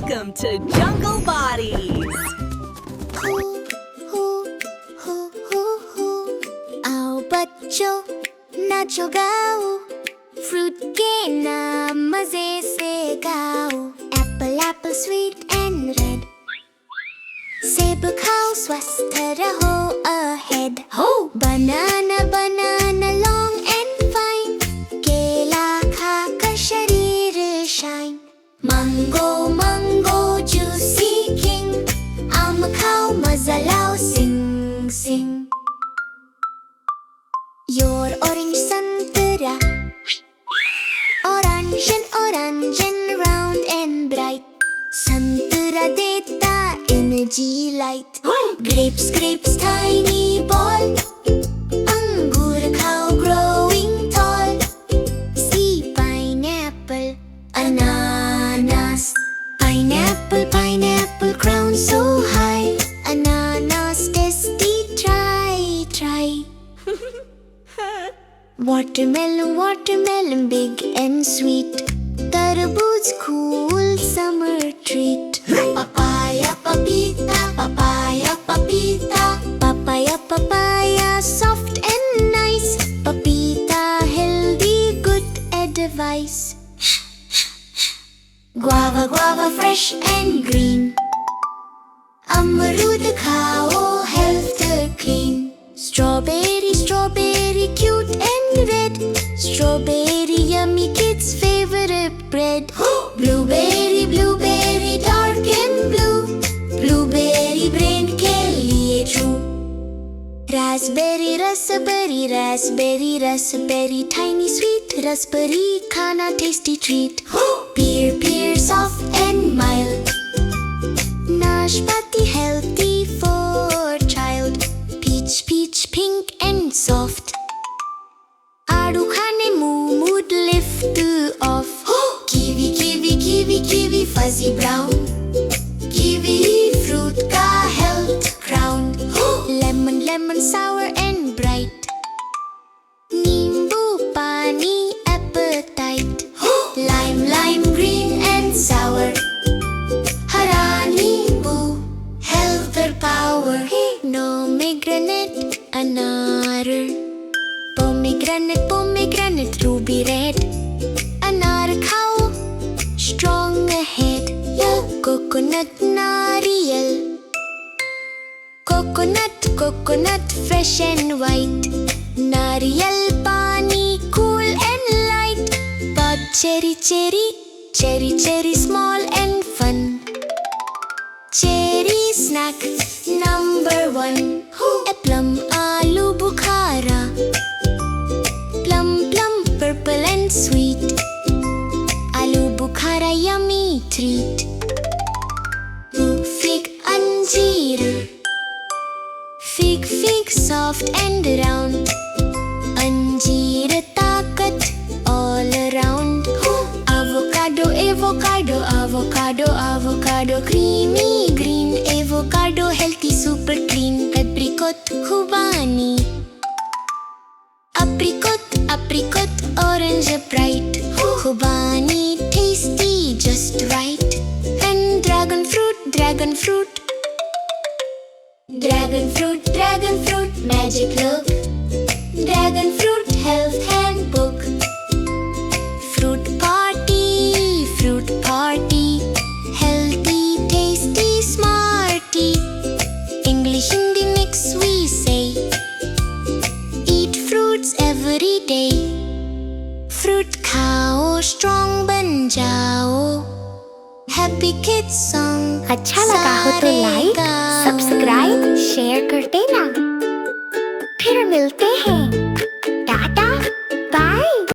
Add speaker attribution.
Speaker 1: Welcome to Jungle Bodies!
Speaker 2: आओ बच्चों नाचो गाओ फ्रूट के नाम मजे से गाओ Apple Apple sweet and red सेब खाओ स्वस्थ रहो अहेड हो बनाना बनाना लॉन्ग एंड फाइन केला खाकर शरीर shine mango mango juicy king आम खाओ मजा लाओ sing sing your orange संतरा orange and round and bright संतरा देता energy light grapes tiny ball अंगूर खाओ growing tall see pineapple ananas pineapple crown so high ananas tasty try watermelon big and sweet tarbooj cool summer treat papaya papaya soft and nice papita healthy good advice guava fresh and green अमरूद खाओ health clean strawberry cute and red strawberry yummy kids favorite bread blueberry dark and blue blueberry brain के लिए true raspberry tiny sweet raspberry खाना tasty treat pear soft and mild नाशपाती healthy for child peach pink and soft आड़ू खाने mood lift off kiwi fuzzy brown kiwi fruit का health crown lemon sour and bright नींबू पानी appetite lime green and sour हरा नींबू health power pomegranate अनार pomegranate ruby red अनार खाओ strong ahead coconut नारियल coconut fresh and white नारियल पानी cool and light bud cherry small and fun cherry snack number 1 a plum aloo bukhara plum purple and sweet aloo bukhara yummy treat fig anjeer fig soft and round अंजीर ताकत all around avocado creamy green avocado healthy super clean apricot khubani apricot orange bright khubani tasty just right and dragon fruit magic look dragon fruit health handbook fruit party healthy tasty smarty English Hindi mix we say eat fruits every day fruit khao strong ban jao happy kids song